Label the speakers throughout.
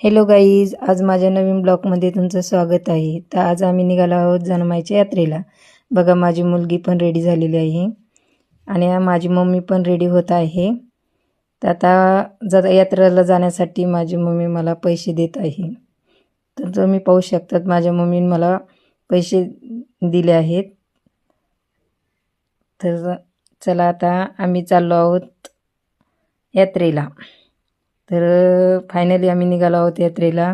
Speaker 1: Hello guys, आज माझ्या नवीन ब्लॉगमध्ये तुमचं स्वागत आहे. तर आज आम्ही निघालो आहोत जनमाईच्या यात्रेला. बघा, माझी मुलगी पण रेडी झालेली आहे आणि माझी मम्मी पण रेडी होत आहे. तर आता यात्रेला जाण्यासाठी माझी मम्मी मला पैसे देत आहे. तर तुम्ही पाहू शकतात माझ्या मम्मीने मला पैसे दिले आहेत. तर चला, आता आम्ही चाललो आहोत यात्रेला. तर फायनली आम्ही निघालो आहोत यात्रेला.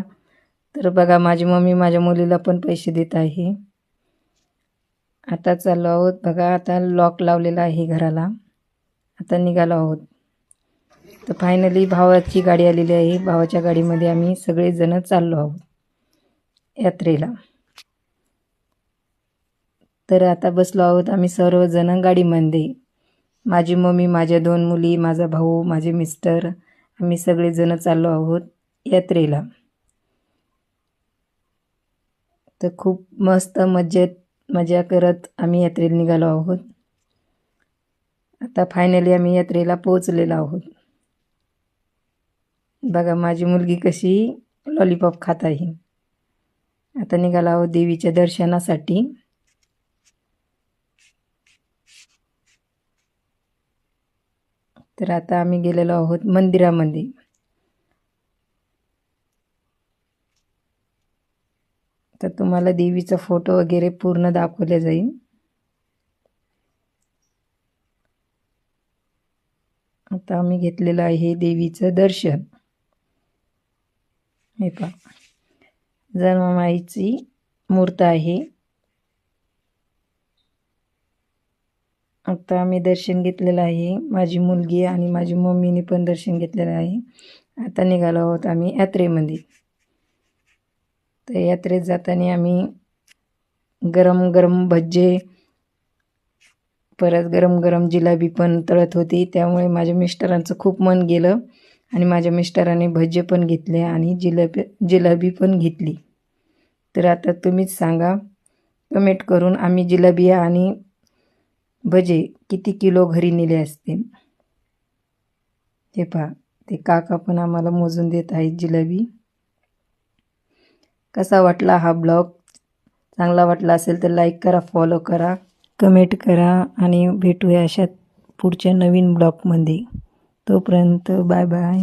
Speaker 1: तर बघा, माझी मम्मी माझ्या मुलीला पण पैसे देत आहे. आता चाललो आहोत. बघा, आता लॉक लावलेला आहे घराला. आता निघालो आहोत. तर फायनली भावाची गाडी आलेली आहे. भावाच्या गाडीमध्ये आम्ही सगळेजण चाललो आहोत यात्रेला. तर आता बसलो आहोत आम्ही सर्वजण गाडीमध्ये. माझी मम्मी, माझ्या 2 मुली, माझा भाऊ, माझे मिस्टर, आम्ही सगळेजण चाललो आहोत यात्रेला. तर खूप मस्त मजा करत आम्ही यात्रेला निघालो आहोत. आता फायनली आम्ही यात्रेला पोहोचलेलो आहोत. बघा, माझी मुलगी कशी लॉलीपॉप खात आहे. आता निघालो आहोत देवीच्या दर्शनासाठी. तर आता आम्ही गेलेलो आहोत मंदिरामध्ये. तर तुम्हाला देवीचा फोटो वगैरे पूर्ण दाखवले जाईल. आता आम्ही घेतलेलं आहे देवीचं दर्शन. हे पहा, जनमाईची मूर्त आहे. आता आम्ही दर्शन घेतलेलं आहे. माझी मुलगी आणि माझी मम्मीने पण दर्शन घेतलेलं आहे. आता निघालो आहोत आम्ही यात्रेमध्ये. तर यात्रेत जाताना आम्ही गरम गरम भज्जे, परत गरम गरम जिलेबी पण तळत होती. त्यामुळे माझ्या मिस्टरांचं खूप मन गेलं आणि माझ्या मिस्टरांनी भज्जे पण घेतले आणि जिलेबी पण घेतली. तर आता तुम्हीच सांगा कमेंट करून, आम्ही जिलेबी आणि भजे किती किलो घरी नेले असतील. हे पहा, ते काका पण आम्हाला मोजून देत आहेत जिलेबी. कसा वाटला हा ब्लॉग? चांगला वाटला असेल तर लाईक करा, फॉलो करा, कमेंट करा आणि भेटूया अशा पुढच्या नवीन ब्लॉगमध्ये. तोपर्यंत बाय बाय.